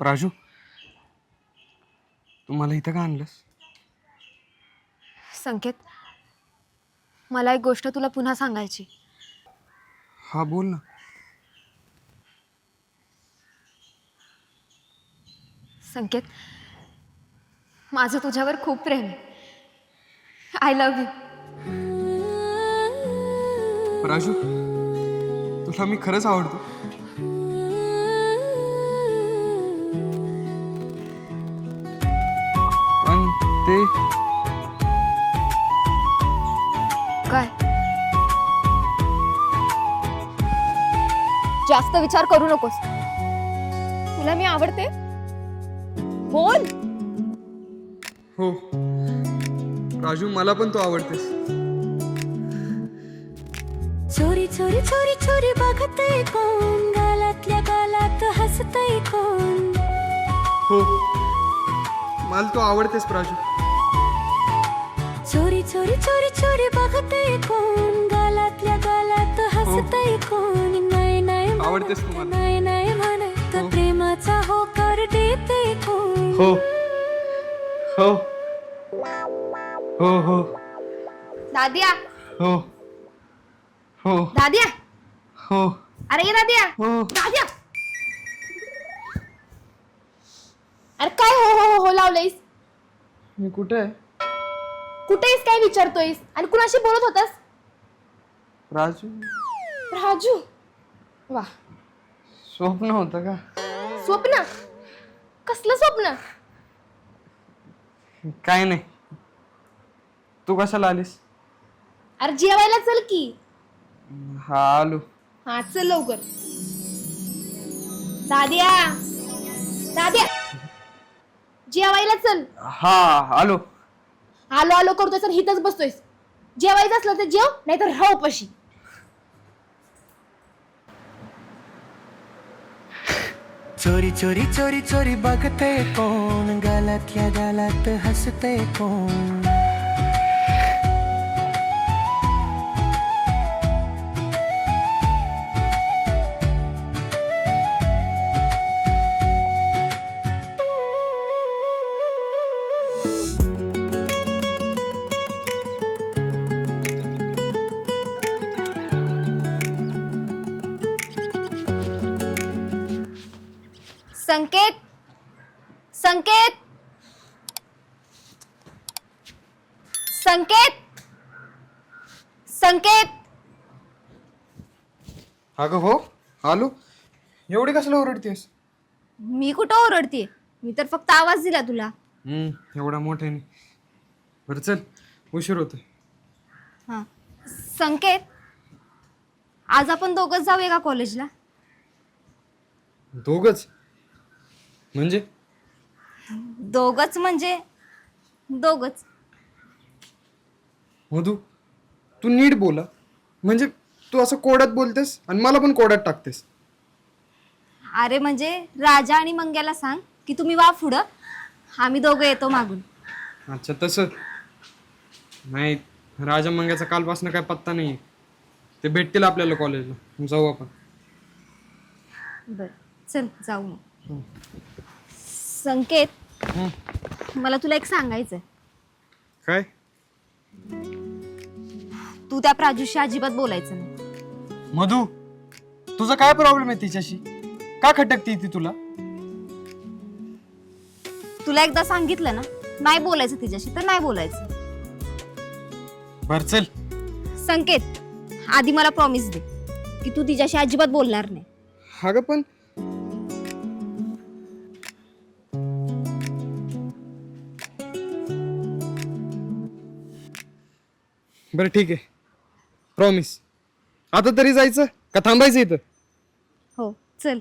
राजू, तू मला इथं का आणलंस? संकेत, मला एक गोष्ट तुला पुन्हा सांगायची. हा बोल ना. संकेत, माझं तुझ्यावर खूप प्रेम आहे. I love you. राजू, तुला मी खरंच आवडतो. पण ते काय? जास्त विचार करू नकोस. तुला मी आवडते. बोल. हो राजू, मला पण तू आवडतेस. चोरी चोरी चोरी चोरी बघतय कोण, गालातल्या गालात हसतय कोण. हो, मला तू आवडतेस राजू. चोरी चोरी चोरी चोरी बघतय कोण, गालातल्या गालात हसतय कोण. नाही नाही आवडतेस तू मला. नाही नाही म्हणत हो. प्रेमाचा होकार देते कोण. हो हो हो हो दादिया, हो हो दादिया, हो अरे ये दादिया. हो. दादिया, अरे काय हो हो हो हो लावलंयस? मी कुठे आहे? कुठेस काय विचारतोयस आणि कुणाशी बोलत होतास? राजू, राजू. वा, स्वप्न होतं का? स्वप्न? कसलं स्वप्न? काय नाही. तू कशाला आलीस? अरे जेवायला चल की. हा आलो. हा चल लवकर. दादिया, दादिया, जेवायला चल. हा आलो. आलो आलो करतोय तर हिथच बसतोयस. जेवायचं असलं तर जेव, नाहीतर राह उपाशी. चोरी चोरी चोरी चोरी बघते कोण, गालातल्या गालात हसते कोण. संकेत, संकेत, संकेत, संकेत. अगं हो आलो. एवढी कशाला ओरडतेस? मी कुठं ओरडते? मी तर फक्त आवाज दिला तुला. एवढा मोठ्याने. बरं चल, उशीर होतोय. हा संकेत, आज आपण दोघंच जाऊया का कॉलेजला? दोघच म्हणजे? दोघंच म्हणजे दोघंच. मधू, तू नीट बोला. म्हणजे तू असं कोड्यात बोलतेस आणि मला पण कोड्यात टाकतेस. अरे म्हणजे राजा आणि मंग्याला सांग की तुम्ही वा पुढं, आम्ही दोघं येतो मागून. अच्छा तसं नाही. राजा मंग्याचा कालपासून काय पत्ता नाही. ते भेटतील आपल्याला कॉलेजला. जाऊ आपण. बर चल जाऊ मग. संकेत, मला तुला एक सांगायचंय. काय? तू त्या प्राजूशी अजिबात बोलायचं नाही. मधू, तुझा काय प्रॉब्लेम आहे तिच्याशी? का खटकते ती तुला? तुला एकदा सांगितलं ना नाही बोलायचं तिच्याशी तर नाही बोलायचं. बर चल. संकेत, आधी मला प्रॉमिस दे की तू तिच्याशी अजिबात बोलणार नाही. अगं पण बरं ठीक आहे, प्रॉमिस. आता तरी जायचं का थांबायचं इथं? हो चल.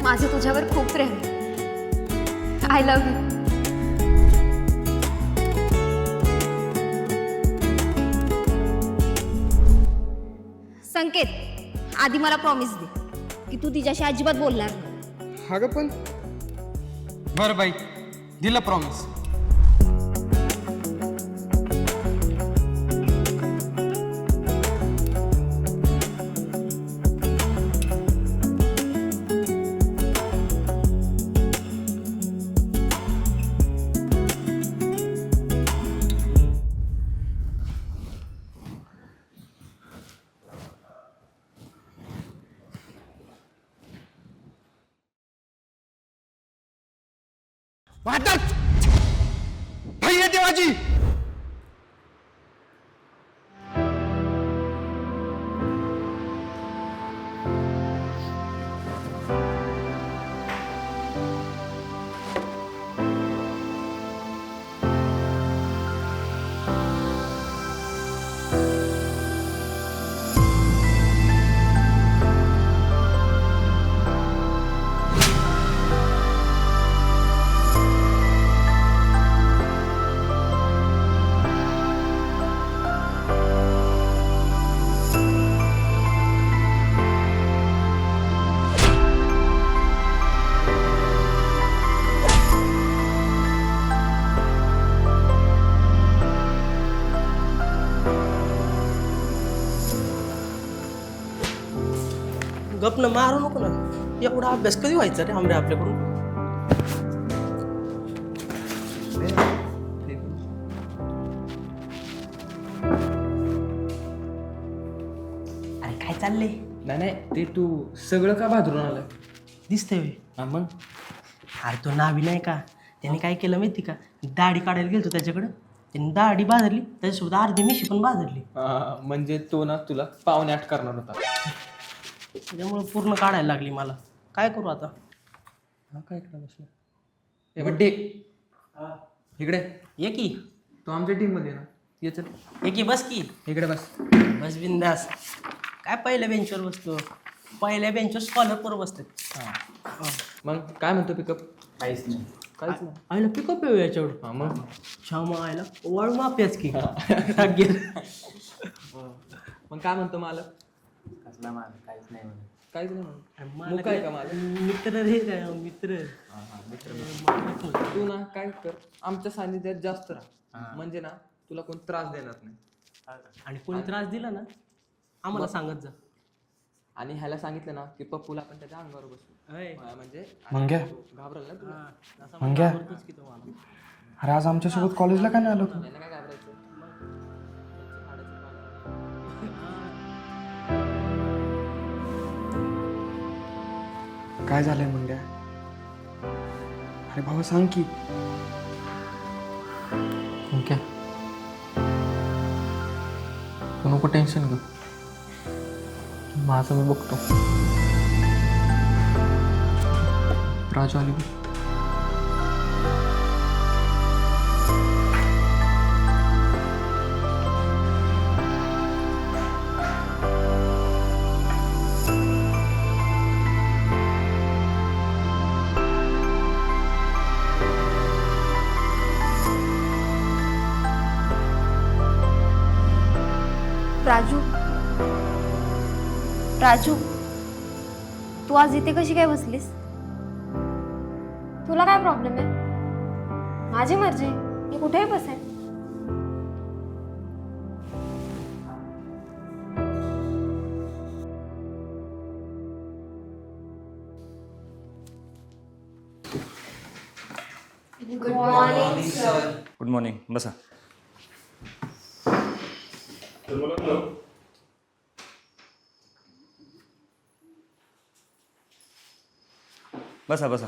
माझं तुझ्यावर खूप प्रेम आहे. I love you. संकेत, आधी मला प्रॉमिस दे की तू तिच्याशी अजिबात बोलणार नाही. अगं पण बरं बाई, दिलं प्रॉमिस. वाटत भाई येते माझी. गपनं मारू नको ना. एवढा अभ्यास कधी व्हायचा रे आमरे आपल्याकडून. अरे काय चाललंय. नाही ते तू सगळं का भादरून आलं दिसतंय व्हय? हा मग अरे तो नावी नाही का, त्याने काय केलं माहिती का, दाढी काढायला गेलतो त्याच्याकडं, त्याने दाढी बाजरली, त्याच्यासोबत अर्धी मिशी पण बाजरली. म्हणजे तो ना तुला पावणे 8 करणार होता. त्याच्यामुळे पूर्ण काढायला लागली मला. काय करू आता. हा काय इकडे बसला हे बड्डे इकडे ये की तो आमच्या टीम मध्ये ना ये चल ये की बस की इकडे बस. बस बिंदास. काय पहिल्या बेंचवर बसतो, पहिल्या बेंचवर स्कॉलरवर बसतात. मग काय म्हणतो पिकअप काहीच नाही. काहीच नाही. आईला पिकअप येऊ याच्यावर. हा मग श्यामा आईला वळ माप्याच की. मग काय म्हणतो मालक कसला माल काहीच नाही म्हणत. काहीच नाही म्हणतो. मग काय का मालक मित्र रे काय मित्र. तू ना काय कर आमच्या सानिध्यात जास्त राहा म्हणजे ना तुला कोण त्रास देणार नाही. आणि कोणी त्रास दिला ना आम्हाला सांगत जा. आणि ह्याला सांगितलं ना की पप्पूला आपण त्याच्या अंगावर बसू म्हणजे मंग्या घाबरल ना तुला. मंग्या की तुम्हाला अरे आज आमच्यासोबत कॉलेजला काय नाही आलो तू. यांना काय घाबरायचं. काय झालंय मंग्या. अरे भावा सांग की. क्या तू नको टेन्शन घेऊ माझं मी बघतो. राजू आली बघ. राजू राजू तू आज इथे कशी काय बसलीस. तुला काय प्रॉब्लेम आहे. माझी मर्जी, मी कुठेही बसेन. Good morning sir. Good morning बसा. बसा बसा.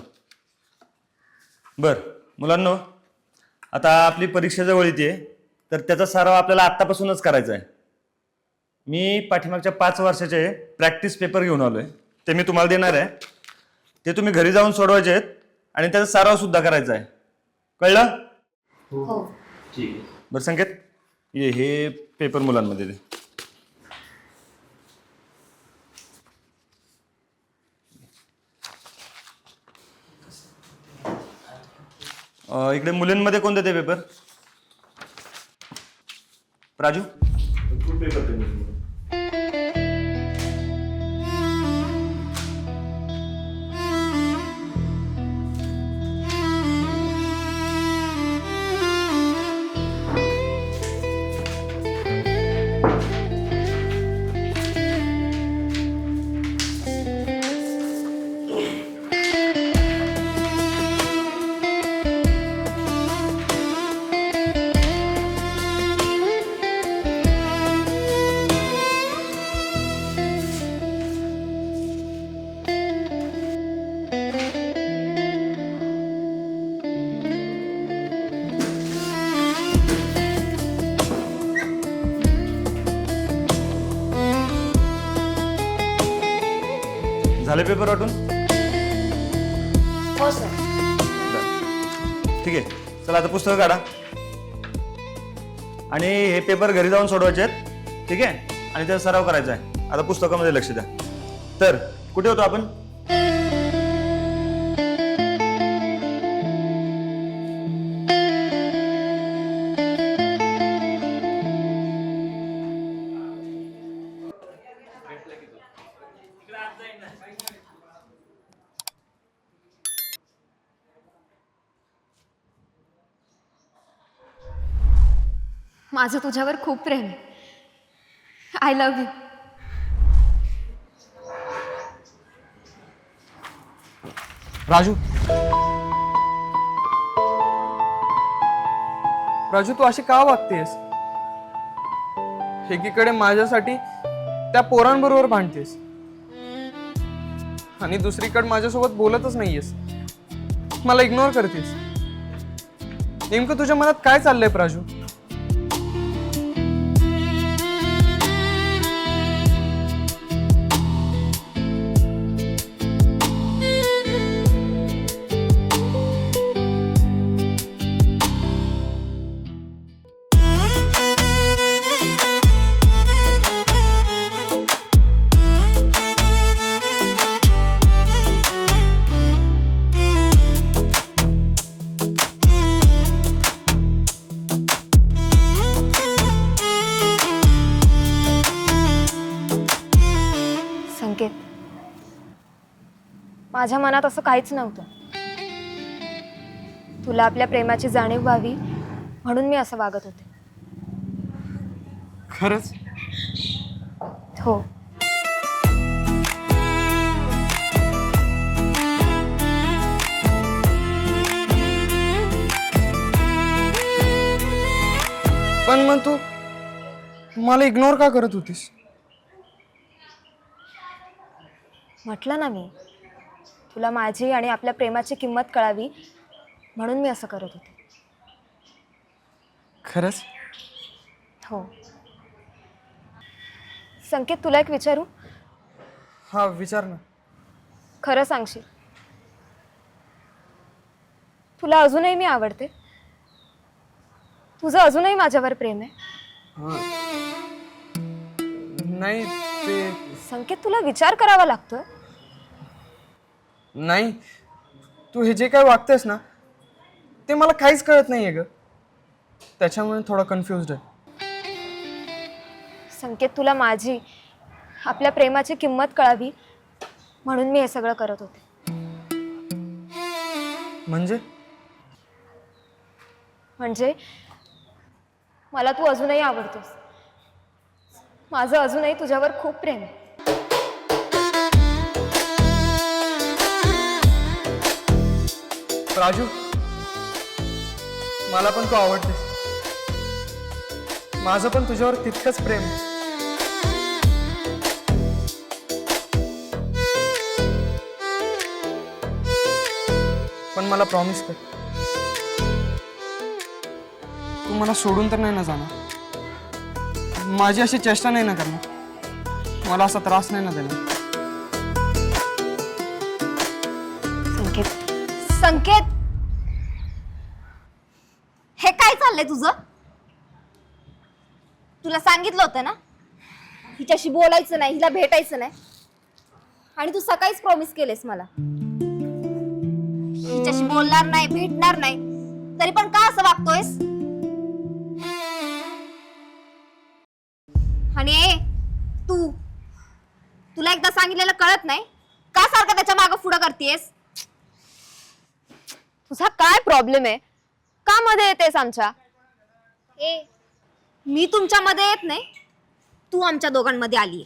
बरं मुलांनो, आता आपली परीक्षा जवळ येते तर त्याचा सराव आपल्याला आत्तापासूनच करायचा आहे. मी पाठीमागच्या 5 वर्षाचे प्रॅक्टिस पेपर घेऊन आलो आहे, ते मी तुम्हाला देणार आहे. ते तुम्ही घरी जाऊन सोडवायचे आहेत आणि त्याचा सरावसुद्धा करायचा आहे. कळलं. हो. ठीक आहे. बरं संकेत ये हे पेपर मुलांमध्ये दे. इकडे मुलींमध्ये कोणते ते पेपर. राजू झाले पेपर वाटून? हो सर. बरं. ठीक आहे, चला आता पुस्तकं काढा आणि हे पेपर घरी जाऊन सोडवायचे आहेत. ठीक आहे, आणि त्याचा सराव करायचा आहे. आता पुस्तकामध्ये लक्ष द्या. तर कुठे होतो आपण? माझं तुझ्यावर खूप प्रेम आहे. I love you. Raju, Raju तू अशी का वागतेस? एकीकडे माझ्यासाठी त्या पोरांबरोबर भांडतेस आणि दुसरीकडे माझ्यासोबत बोलतच नाहीयेस, मला इग्नोर करतेस. नेमकं तुझ्या मनात काय चाललंय प्राजू? संकेत, माझ्या मनात असं काहीच नव्हतं. तुला आपल्या प्रेमाची जाणीव व्हावी म्हणून मी असं वागत होते. खरंच? हो. पण मग तू मला इग्नोर का करत होतीस? म्हटलं ना मी, तुला माझी आणि आपल्या प्रेमाची किंमत कळावी म्हणून मी असं करत होते. खरंच? हो. संकेत, तुला एक विचारू? हा, विचार ना. खरं सांगशील? तुला अजूनही मी आवडते? तुझं अजूनही माझ्यावर प्रेम आहे? नाही ते संकेत, तुला विचार करावा लागतोय. नाही, तू हे जे काय वागतेस ना ते मला काहीच कळत नाहीये ग, त्याच्यामुळे थोडा कन्फ्युज्ड आहे. संकेत, तुला माझी आपल्या प्रेमाची किंमत कळावी म्हणून मी हे सगळं करत होते. म्हणजे मला तू अजूनही आवडतोस. माझं अजूनही तुझ्यावर खूप प्रेम आहे. राजू, मला पण तू आवडतेस. माझं पण तुझ्यावर तितकंच प्रेम आहे. पण मला प्रॉमिस कर, तू मला सोडून तर नाही ना जाणार? माझी अशी चेष्टा नाही ना करणार? मला असा त्रास नाही ना देणार? संकेत, संकेत, हे काय चाललंय तुझं? तुला सांगितलं होतं ना हिच्याशी बोलायचं नाही, हिला भेटायचं नाही, आणि तू सकाळीच प्रॉमिस केलेस मला हिच्याशी बोलणार नाही, भेटणार नाही, तरी पण का असं वागतोयस? आणि तुला एकदा सांगितलेलं कळत नाही का? सारखं त्याच्या मागं पुढं करतेस? तुझा काय प्रॉब्लेम आहे? का मध्ये येतेस आमच्या? मी तुमच्या मध्ये येत नाही, तू आमच्या दोघांमध्ये आलीये,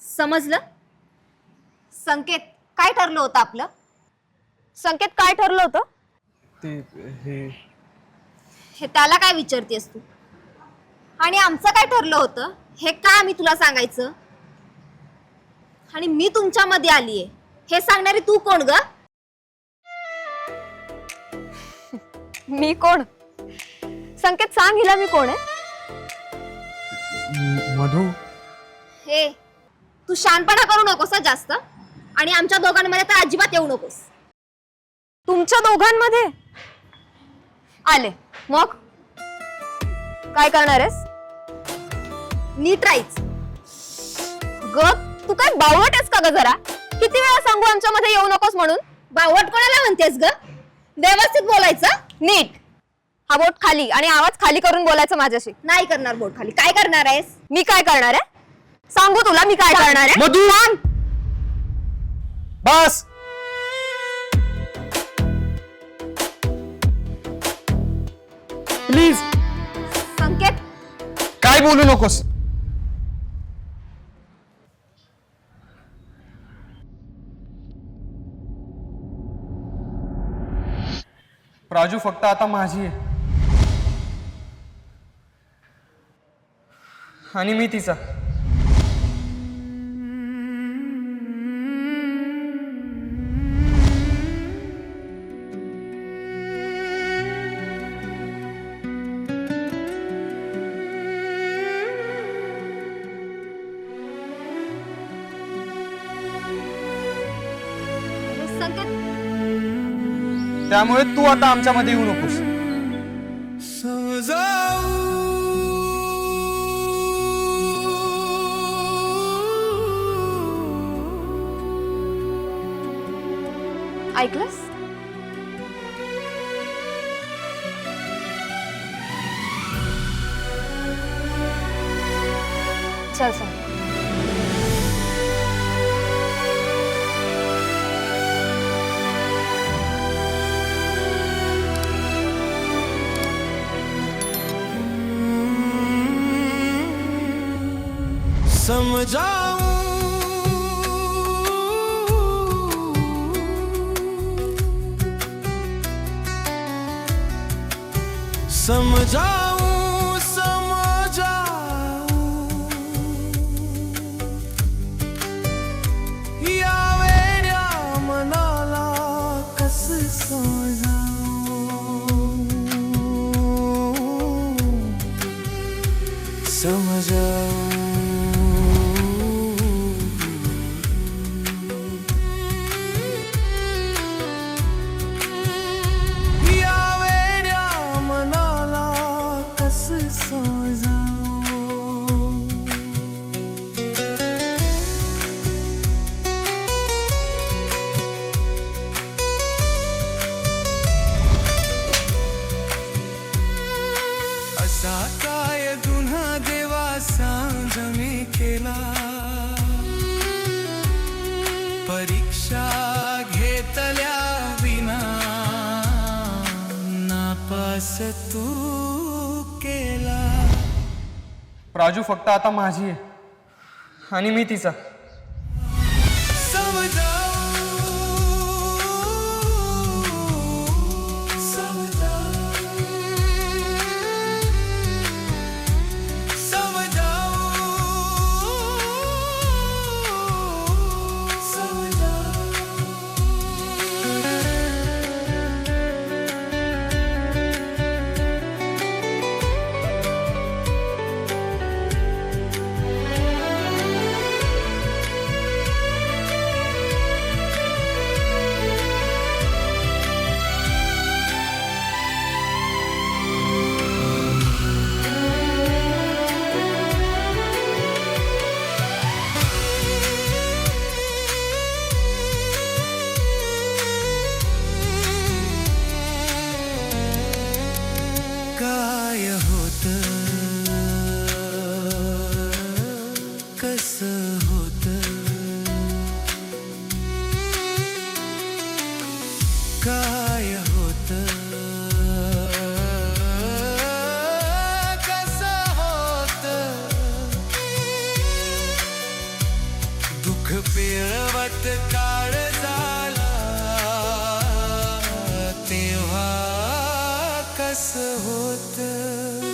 समजलं? संकेत, काय ठरलं होतं आपलं? संकेत, काय ठरलं होतं? ते हे त्याला काय विचारतेस तू? आणि आमचं काय ठरलं होतं हे का आम्ही तुला सांगायचं? आणि मी तुमच्या मध्ये आलीये हे सांगणारी तू कोण ग? मी कोण? संकेत, सांग हिला मी कोण आहे? मधू, हे तू शानपणा करू नकोस हं जास्त. आणि आमच्या दोघांमध्ये तर अजिबात येऊ नकोस. तुमच्या दोघांमध्ये आले मग काय करणार आहेस? नीट राहायच. ग तू काय बावट आहेस का ग? जरा किती वेळा सांगू आमच्यामध्ये येऊ नकोस म्हणून. बावट कोणाला म्हणतेस ग? व्यवस्थित बोलायचं नीट. हा बोट खाली आणि आवाज खाली करून बोलायचं माझ्याशी. नाही करणार बोट खाली. काय करणार आहेस? मी काय करणार आहे सांगू तुला. मी काय करणार आहे मधु! सांग. बस. प्लीज संकेत काय बोलू नकोस. प्राजू फक्त आता माझी आहे आणि मी तिचा. संकेत त्यामुळे तू आता आमच्यामध्ये येऊ नकोस. ऐकलंस? चल चल. समजाऊं समजाऊं या वेड्या मनाला कसं समजाऊं या वेड्या मनाला कसं समजाऊं. असा काय गुन्हा देवा सांज मी केला. परीक्षा घेतल्या विना नापास तू केला. प्राजू फक्त आता माझी आहे आणि मी तिचा. काय होतं कसं होतं काय होतं कसं होतं दुःख पिळवत काळ झाला तेव्हा कसं होतं.